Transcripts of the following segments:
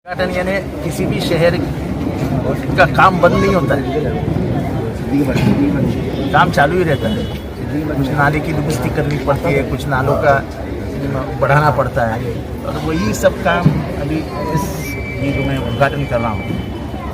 उद्घाटन यानी किसी भी शहर का काम बंद नहीं होता है, काम चालू ही रहता है। कुछ नाले की दुरुस्ती करनी पड़ती है, कुछ नालों का बढ़ाना पड़ता है, और वही सब काम अभी इस ये जो मैं उद्घाटन कर रहा हूँ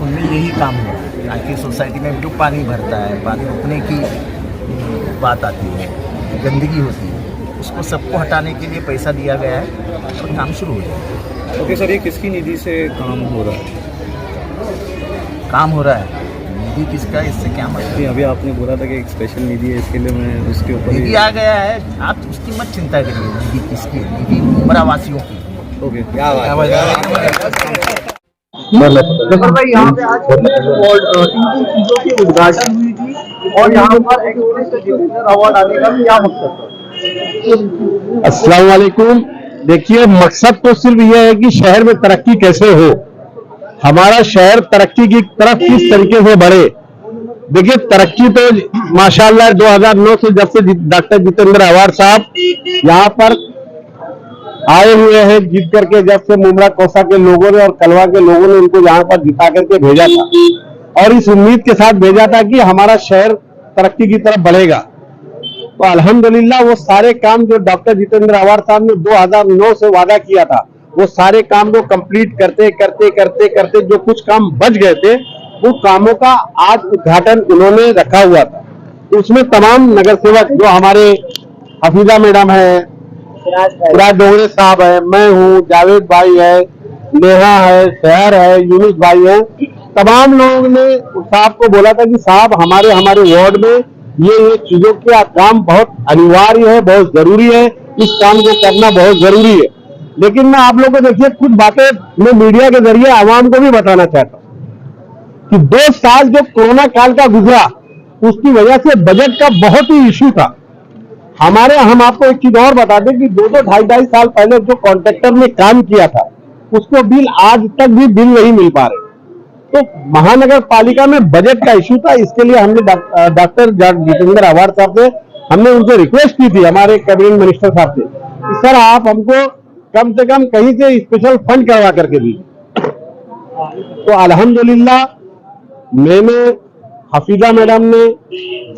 उनमें यही काम हो रहा है। यहाँ की सोसाइटी में जो पानी भरता है, पानी रुकने की बात आती है, गंदगी होती है, उसको सबको हटाने के लिए पैसा दिया गया है और काम शुरू हो जाएगा। ओके सर, ये किसकी निधि से काम हो रहा है? काम हो रहा है, निधि किसका, इससे क्या मतलब? अभी आपने बोला था कि एक स्पेशल निधि है, इसके लिए मैं उसके ऊपर निधि आ गया है, आप उसकी मत चिंता करिए। निधि किसकी? निधि उमरावासियों की। ओके, क्या बात है। जफर भाई, यहाँ पे आज तीन चीजों की उद्घाटन हुई थी और यहाँ पर अवार्ड आने का क्या मकसद था? अस्सलाम वालेकुम। देखिए, मकसद तो सिर्फ यह है कि शहर में तरक्की कैसे हो, हमारा शहर तरक्की की तरफ किस तरीके से बढ़े। देखिए, तरक्की तो माशाल्लाह 2009 से जब से डॉक्टर जितेंद्र अवार्ड साहब यहाँ पर आए हुए हैं, जीत करके, जब से मुमरा कोसा के लोगों ने और कलवा के लोगों ने उनको यहाँ पर जिता करके भेजा था और इस उम्मीद के साथ भेजा था कि हमारा शहर तरक्की की तरफ बढ़ेगा। तो अल्हम्दुलिल्लाह वो सारे काम जो डॉक्टर जितेंद्र अवार्ड साहब ने 2009 से वादा किया था, वो सारे काम को कंप्लीट करते करते करते करते जो कुछ काम बच गए थे, वो कामों का आज उद्घाटन उन्होंने रखा हुआ था। उसमें तमाम नगर सेवक जो हमारे हफीजा मैडम है, सिराज डोगरे साहब है, मैं हूँ, जावेद भाई है, नेहा है, शहर है, यूनुस भाई है, तमाम लोगों ने साहब को बोला था कि साहब हमारे वार्ड में ये चीजों का काम बहुत अनिवार्य है, बहुत जरूरी है, इस काम को करना बहुत जरूरी है। लेकिन मैं आप लोगों को देखिए कुछ बातें मैं मीडिया के जरिए आवाम को भी बताना चाहता हूँ कि 2 साल जो कोरोना काल का गुजरा, उसकी वजह से बजट का बहुत ही इश्यू था हमारे। हम आपको एक चीज और बता दें कि 2-2, 2.5 साल पहले जो कॉन्ट्रैक्टर ने काम किया था, उसको बिल आज तक भी बिल नहीं मिल पा रहे। तो महानगर पालिका में बजट का इश्यू था। इसके लिए हमने डॉक्टर जितेंद्र अवार्ड साहब से हमने उनसे रिक्वेस्ट की थी, हमारे कैबिनेट मिनिस्टर साहब से, कि सर आप हमको कम से कम कहीं से स्पेशल फंड करवा करके दी। तो अल्हम्दुलिल्लाह मैंने, हफीजा मैडम ने,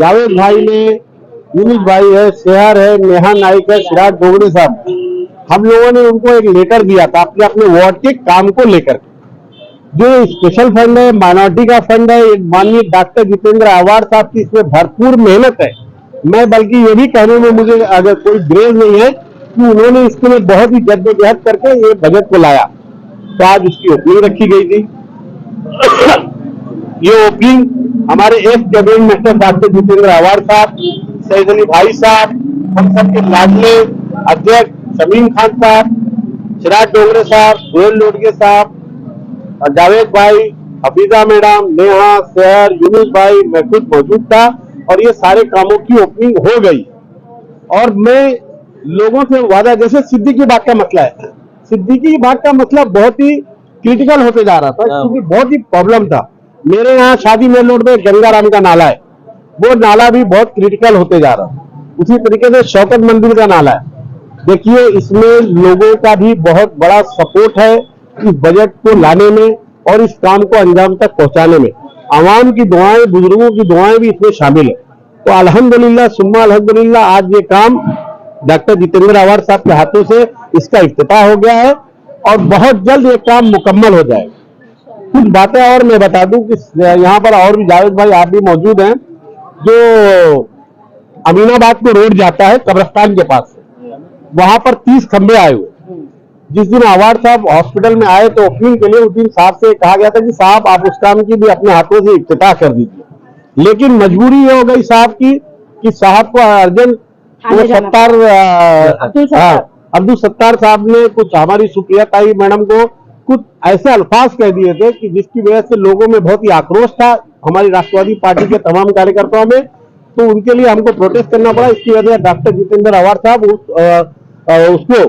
जावेद भाई ने, यूनुस भाई है, शहर है, नेहा नाइक है, सिराज डोगरे साहब, हम लोगों ने उनको एक लेटर दिया था अपने अपने वार्ड के काम को लेकर। जो स्पेशल फंड है, माइनॉरिटी का फंड है, माननीय डॉक्टर जितेंद्र अवार्ड साहब की इसमें भरपूर मेहनत है। मैं बल्कि ये भी कहने में मुझे अगर कोई ग्रेज नहीं है कि उन्होंने इसके लिए बहुत ही जद्दोजहद करके ये बजट को लाया। तो आज उसकी ओपनिंग रखी गई थी। ये ओपनिंग हमारे एक cabinet minister doctor Jitendra award साहब, सैयद अली भाई साहब, हम सबके लाडले अध्यक्ष शमीम खान साहब, सिराज डोगरे साहब, सोहेल लोडगे साहब, जावेद भाई, हफीजा मैडम, नेहा, शहर, यूनुस भाई, मैं खुद मौजूद था और ये सारे कामों की ओपनिंग हो गई। और मैं लोगों से वादा, जैसे सिद्दीकी बाग का मसला है, सिद्दीकी बाग का मसला बहुत ही क्रिटिकल होते जा रहा था क्योंकि बहुत ही प्रॉब्लम था। मेरे यहाँ शादी मेल रोड में गंगाराम का नाला है, वो नाला भी बहुत क्रिटिकल होते जा रहा था। उसी तरीके से शौकत मंदिर का नाला है। देखिए, इसमें लोगों का भी बहुत बड़ा सपोर्ट है इस बजट को लाने में और इस काम को अंजाम तक पहुंचाने में। आवाम की दुआएं, बुजुर्गों की दुआएं भी इसमें शामिल है। तो अल्हम्दुलिल्लाह सुम्मा अल्हम्दुलिल्लाह आज ये काम डॉक्टर जितेंद्र अवार्ड साहब के हाथों से इसका इफ्तिताह हो गया है और बहुत जल्द ये काम मुकम्मल हो जाएगा। कुछ बातें और मैं बता दूं कि यहाँ पर और भी जावेद भाई आप भी मौजूद हैं। जो अमीनाबाद को रोड जाता है कब्रिस्तान के पास, वहां पर 30 खंबे आए हुए। जिस दिन अवार्ड साहब हॉस्पिटल में आए तो ओपनिंग के लिए उस दिन साहब से कहा गया था कि साहब आप उस काम की भी अपने हाथों से इफ्तिताह कर दीजिए। लेकिन मजबूरी ये हो गई साहब की कि साहब को अर्जेंट अब्दुल सत्तार साहब ने कुछ हमारी सुप्रिया ताई मैडम को कुछ ऐसे अल्फाज कह दिए थे कि जिसकी वजह से लोगों में बहुत ही आक्रोश था, हमारी राष्ट्रवादी पार्टी के तमाम कार्यकर्ताओं में। तो उनके लिए हमको प्रोटेस्ट करना पड़ा। इसकी वजह से डॉक्टर जितेंद्र अवार्ड साहब उसको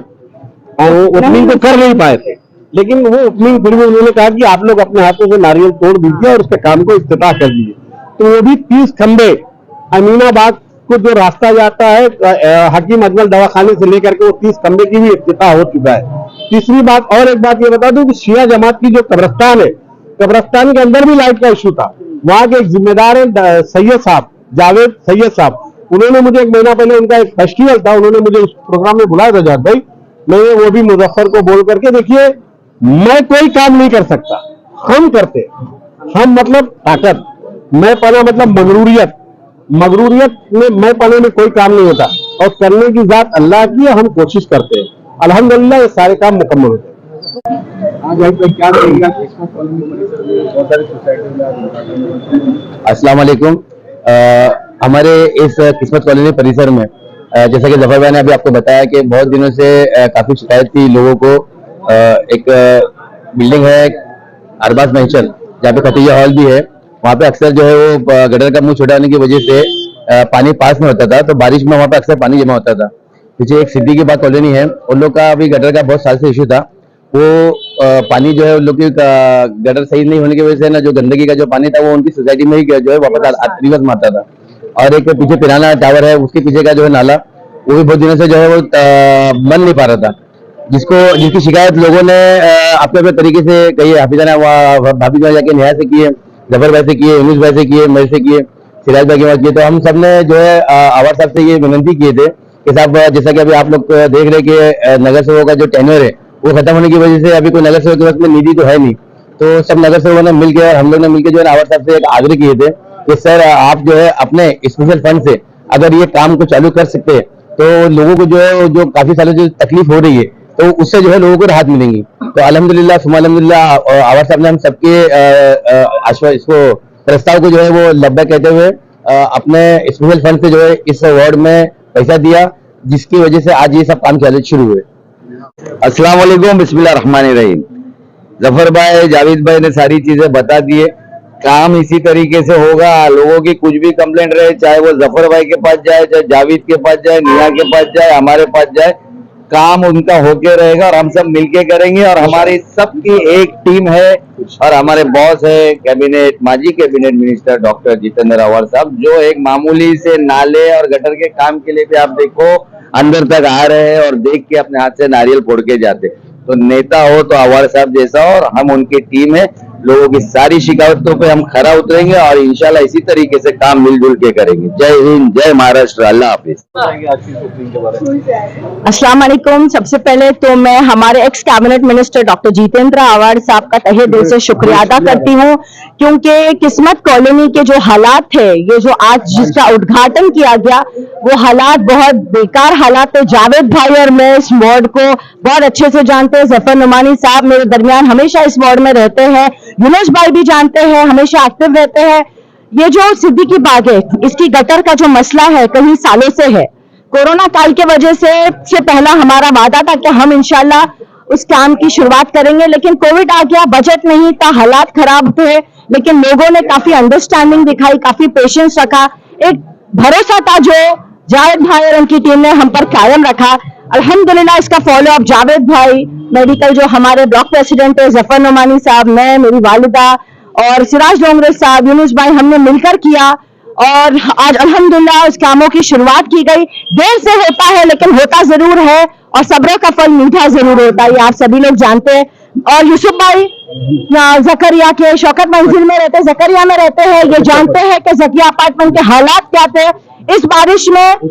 ओपनिंग तो कर नहीं पाए थे, लेकिन वो ओपनिंग फिर भी उन्होंने कहा कि आप लोग अपने हाथों से नारियल तोड़ दीजिए और उसके काम को इफ्तिताह कर दीजिए। तो वो भी 30 खंबे अमीनाबाद को जो रास्ता जाता है हकीम अजमल दवाखाने से लेकर के, वो 30 खंबे की भी इफ्तिताह हो चुका है। तीसरी बात, और एक बात ये बता दूं कि शिया जमात की जो कब्रिस्तान है, कब्रिस्तान के अंदर भी लाइट का इशू था। वहां के एक जिम्मेदार है सैयद साहब, जावेद सैयद साहब, उन्होंने मुझे 1 महीना पहले, उनका एक फेस्टिवल था, उन्होंने मुझे उस प्रोग्राम में बुलाया था जाट भाई। मैंने वो भी मुजफ्फर को बोल करके, देखिए मैं कोई काम नहीं कर सकता, हम करते, हम मतलब ताकत, मैं पना मतलब मगरूरियत, मगरूरियत में मैं पने में कोई काम नहीं होता, और करने की जात अल्लाह की है, हम कोशिश करते हैं, अल्हम्दुलिल्लाह ये सारे काम मुकम्मल होते हैं। क्या कहेगा किस्मत कॉलोनी परिसर में बहुत सारी सोसाइटी अस्सलाम वालेकुम। हमारे इस किस्मत कॉलोनी परिसर में जैसा कि जफर भाई ने अभी आपको बताया कि बहुत दिनों से काफी शिकायत थी लोगों को। एक बिल्डिंग है अरबाज महचल, जहाँ पे खतीजा हॉल भी है, वहाँ पे अक्सर जो है वो गटर का मुंह छोटा होने की वजह से पानी पास में होता था, तो बारिश में वहाँ पे अक्सर पानी जमा होता था। पीछे एक सिद्दीकी की बात कॉलोनी है, उन लोग का अभी गटर का बहुत साल से इशू था। वो पानी जो है उन लोग की गटर सही नहीं होने की वजह से ना, जो गंदगी का जो पानी था वो उनकी सोसाइटी में ही जो है वापस रिवर्स मारता था। और एक पीछे पिराना टावर है, उसके पीछे का जो है नाला, वो भी बहुत दिनों से जो है वो बन नहीं पा रहा था, जिसकी शिकायत लोगों ने अपने अपने तरीके से कही। हाफिजाना भाभी जो जाके नेहा से किए, जफर भाई से किए, यूनुस भाई से किए, मेरे से किए, सिराज भाई के पास किए। तो हम सब ने जो है आवाज साहब से ये विनती किए थे कि साहब, जैसा कि अभी आप लोग देख रहे कि नगर सेवकों का जो टेन्योर है वो खत्म होने की वजह से अभी कोई नगर सेवक के पास में निधि तो है नहीं, तो सब नगर सेवकों ने मिलकर और हम लोग ने मिलकर जो है आवाज साहब से एक आग्रह किए थे कि सर आप जो है अपने स्पेशल फंड से अगर ये काम को चालू कर सकते हैं तो लोगों को जो है जो काफी सालों जो तकलीफ हो रही है तो उससे जो है लोगों को राहत मिलेंगी। तो अल्हम्दुलिल्लाह सुमा अल्हम्दुलिल्लाह आवाज साहब ने हम सबके इसको प्रस्ताव को जो है वो लब्बा कहते हुए अपने स्पेशल फंड से जो है इस वार्ड में पैसा दिया, जिसकी वजह से आज ये सब काम चालू शुरू हुए। अस्सलाम वालेकुम, बिस्मिल्लाह रहमान रहीम। जफर भाई, जावेद भाई ने सारी चीजें बता दिए। काम इसी तरीके से होगा। लोगों की कुछ भी कंप्लेंट रहे, चाहे वो जफर भाई के पास जाए, चाहे जावेद के पास जाए, निया के पास जाए, हमारे पास जाए, काम उनका होके रहेगा और हम सब मिलके करेंगे। और हमारी सबकी एक टीम है और हमारे बॉस है कैबिनेट, माजी cabinet minister doctor Jitendra Awhad साहब, जो एक मामूली से नाले और गटर के काम के लिए भी आप देखो अंदर तक आ रहे हैं और देख के अपने हाथ से नारियल फोड़ के जाते। तो नेता हो तो अवाड़ साहब जैसा, और हम उनकी टीम है। लोगों की सारी शिकायतों पे हम खरा उतरेंगे और इंशाल्लाह इसी तरीके से काम मिलजुल के करेंगे। जय हिंद, जय महाराष्ट्र, अल्लाह हाफिज। अस्सलाम वालेकुम। सबसे पहले तो मैं हमारे ex cabinet minister doctor Jitendra Awhad साहब का तहे दिल से शुक्रिया अदा करती हूँ, क्योंकि किस्मत कॉलोनी के जो हालात थे, ये जो आज जिसका उद्घाटन किया गया, वो हालात बहुत बेकार हालात थे। जावेद भाई और मैं इस वार्ड को बहुत अच्छे से जानते हैं। जफर नुमानी साहब मेरे दरमियान हमेशा इस वार्ड में रहते हैं, यूनुस भाई भी जानते हैं, हमेशा एक्टिव रहते हैं। ये जो सिद्दीकी बाग है, इसकी गटर का जो मसला है कई सालों से है। कोरोना काल के वजह से पहला हमारा वादा था कि हम इंशाल्लाह उस काम की शुरुआत करेंगे, लेकिन कोविड आ गया, बजट नहीं था, हालात खराब थे, लेकिन लोगों ने काफी अंडरस्टैंडिंग दिखाई, काफी पेशेंस रखा, एक भरोसा था जो जावेद भाई और उनकी टीम ने हम पर कायम रखा। अल्हम्दुलिल्लाह इसका फॉलो अप जावेद भाई, मेडिकल जो हमारे ब्लॉक प्रेसिडेंट है जफर नुमानी साहब, मैं, मेरी वालिदा और सिराज डोंगरे साहब, यूनुस भाई, हमने मिलकर किया और आज अल्हम्दुलिल्लाह उस कामों की शुरुआत की गई। देर से होता है लेकिन होता जरूर है और सब्र का फल मीठा जरूर होता है, ये आप सभी लोग जानते हैं। और यूसुफ भाई जकरिया के शौकत मंजिल में रहते, जकरिया में रहते हैं, ये जानते हैं कि जकिया अपार्टमेंट के हालात क्या थे। इस बारिश में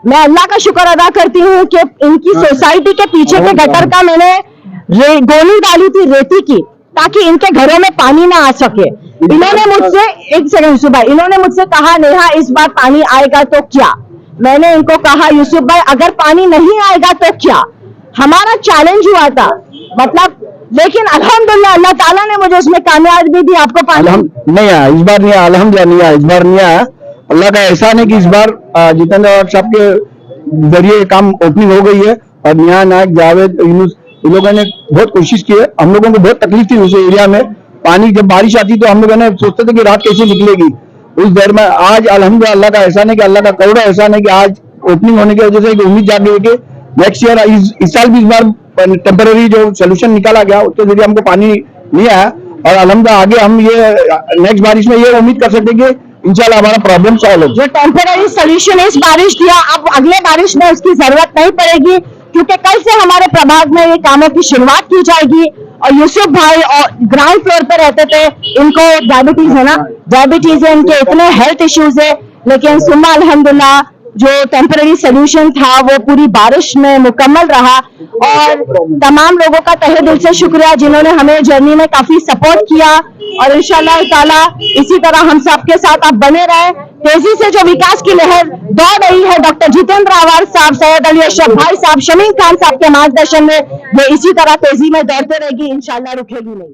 मैं अल्लाह का शुक्र अदा करती हूँ कि इनकी सोसाइटी के पीछे के गटर का मैंने गोली डाली थी रेती की, ताकि इनके घरों में पानी ना आ सके। इन्होंने मुझसे, एक सेकंड सुबह, इन्होंने मुझसे कहा नेहा इस बार पानी आएगा तो क्या? मैंने इनको कहा यूसुफ भाई अगर पानी नहीं आएगा तो क्या? हमारा चैलेंज हुआ था, मतलब, लेकिन अल्हम्दुलिल्लाह अल्लाह ताला ने मुझे उसमें कामयाबी दी। आपको पानी नहीं आया इस बार, नहीं आया, अल्हम्दुलिल्लाह नहीं आया इस बार, नहीं आया। अल्लाह का एहसान है कि इस बार जितेंद्र अवाड़ साहब के जरिए काम ओपनिंग हो गई है और निया नायक, जावेद, यूनुस, इन लोगों ने बहुत कोशिश की है। हम लोगों को बहुत तकलीफ थी उस एरिया में, पानी जब बारिश आती तो हम लोगों ने सोचते थे कि रात कैसे निकलेगी उस देर में। आज अल्हम्दुलिल्लाह अल्लाह का एहसान है कि अल्लाह का करोड़ा एहसान है कि आज ओपनिंग होने की वजह से एक उम्मीद जाग गई कि नेक्स्ट ईयर, इस साल भी इस बार टेम्पररी जो सोल्यूशन निकाला गया उसके जरिए हमको पानी नहीं आया। और अल्हम्दुलिल्लाह आगे हम ये नेक्स्ट बारिश में ये उम्मीद कर सकते हैं कि इंशाल्लाह हमारा प्रॉब्लम सॉल्व हो। जो टेम्पररी सोल्यूशन इस बारिश दिया, अब अगले बारिश में उसकी जरूरत नहीं पड़ेगी, क्योंकि कल से हमारे प्रभाग में ये कामों की शुरुआत की जाएगी। और यूसुफ भाई और ग्राउंड फ्लोर पे रहते थे, इनको डायबिटीज है ना, डायबिटीज है, इनके इतने हेल्थ इश्यूज है, लेकिन सुम्मा अल्हम्दुलिल्लाह जो टेम्पररी सोल्यूशन था वो पूरी बारिश में मुकम्मल रहा। और तमाम लोगों का तहे दिल से शुक्रिया जिन्होंने हमें जर्नी में काफी सपोर्ट किया। और इंशाल्लाह ताला इसी तरह हम सबके साथ आप बने रहे। तेजी से जो विकास की लहर दौड़ रही है डॉक्टर जितेंद्र आवाड साहब, सैयद अली अशरफ भाई साहब, शमीम खान साहब के मार्गदर्शन में ये इसी तरह तेजी में दौड़ते रहेगी, इंशाल्लाह रुकेगी नहीं।